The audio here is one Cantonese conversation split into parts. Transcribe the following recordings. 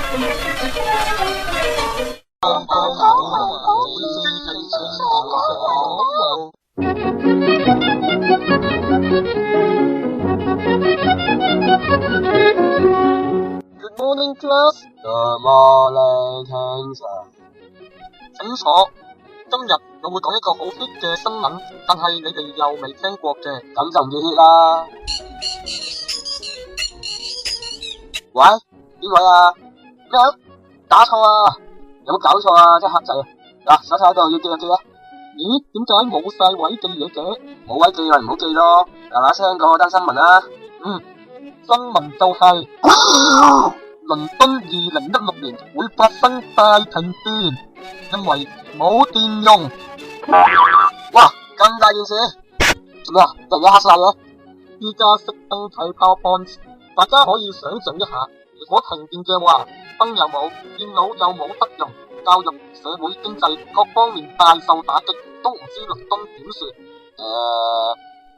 Good morning, class. Good morning, teacher。請坐。今日我會講一個好 hit 嘅新聞，但係你哋又未聽過嘅，咁就唔叫 hit 啦。喂，邊位啊？咩啊？打錯啊？有冇搞錯啊？真係黑仔啊！嗱，手睇喺度要記就記啊。咦？點解冇晒位記嘢嘅？冇位記咪唔好記咯。嗱聲講嗰單新聞啦。新聞就係、倫敦2016年會發生大停電，因為冇電用。哇，咁大件事，做咩啊？突然間黑晒嘅？依家熄燈睇 PowerPoint， 大家可以想象一下，如果停電嘅話，燈又冇，電腦又冇得用，教育、社會、經濟各方面大受打擊，都唔知倫敦點算。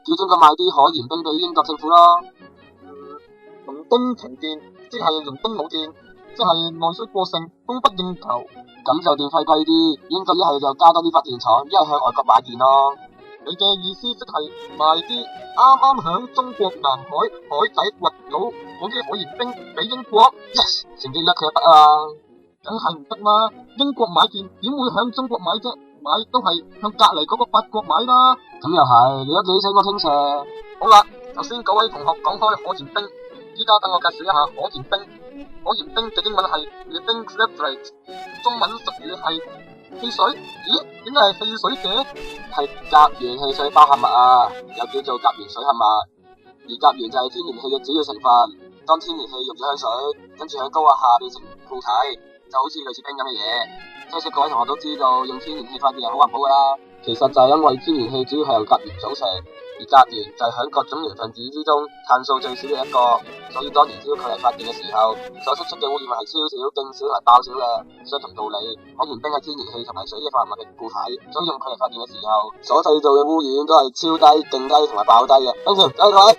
叫中國賣啲可燃冰俾英國政府咯。倫敦停電，即係倫敦冇電，即係內需過剩，供不應求，咁就電費貴啲，英國一係就加多啲發電廠，一係向外國買電咯。你嘅意思即係賣啲啱啱響中國南海海底掘到嗰啲可燃冰俾英國 ？Yes， 成績叻佢就得啊，梗係唔得啦！英國買電點會響中國買啫？買都係向隔籬嗰個法國買啦。咁又係，你都幾醒我聽謝。好啦，頭先嗰位同學講開可燃冰。依家等我介紹一下可燃冰。可燃冰嘅英文係 living graphite， 中文術語係汽水。咦？點解係汽水嘅？係甲烷汽水包合物啊，又叫做甲烷水合物。而甲烷就係天然氣嘅主要成分。當天然氣溶咗香水，跟住喺高壓下變成固體，就好似類似冰咁嘅嘢。相信各位同學都知道，用天然氣發電係好環保噶啦。其實就係因為天然氣主要係由甲烷組成。而甲烷就係喺各種氧分子之中碳素最少嘅一個，所以當燃燒佢嚟發電嘅時候，所釋出嘅污染物係超少、勁少同埋爆少嘅。相同道理，可燃冰係天然氣同埋水嘅化合物嘅固體，所以用佢嚟發電嘅時候，所製造嘅污染都係超低、勁低同埋爆低嘅。跟住，繼續睇。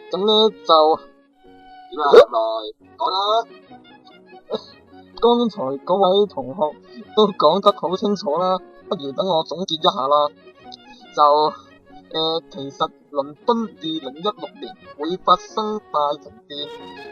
咁呢就點啊？來講啦。剛才嗰位同學都講得好清楚啦，不如等我總結一下啦。其實倫敦2016年會發生大停電，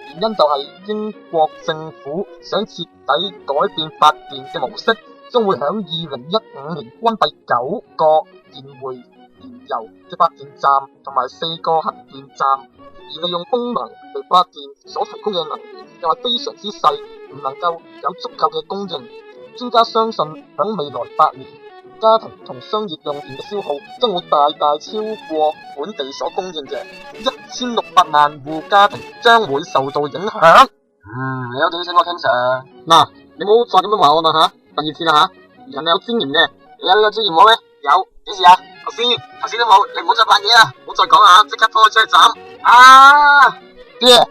原因就係英國政府想徹底改變發電嘅模式，將會響2015年關閉9個燃煤燃油嘅發電站同埋4個核電站，而利用風能嚟發電所提供嘅能源又係非常之細，唔能夠有足夠嘅供應。專家相信響未來8年，家庭同商業用電嘅消耗將會大大超過本地所供應嘅1600萬戶家庭將會受到影響。你有幾醒我聽上？嗱，你唔好再咁樣話我啦吓，第二次啦吓，人哋有尊嚴嘅，你有呢個尊嚴冇咩？有，幾時啊？頭先都冇，你唔好再扮嘢啦，唔好再講啦，即刻拖佢出去斬。啊！Yeah.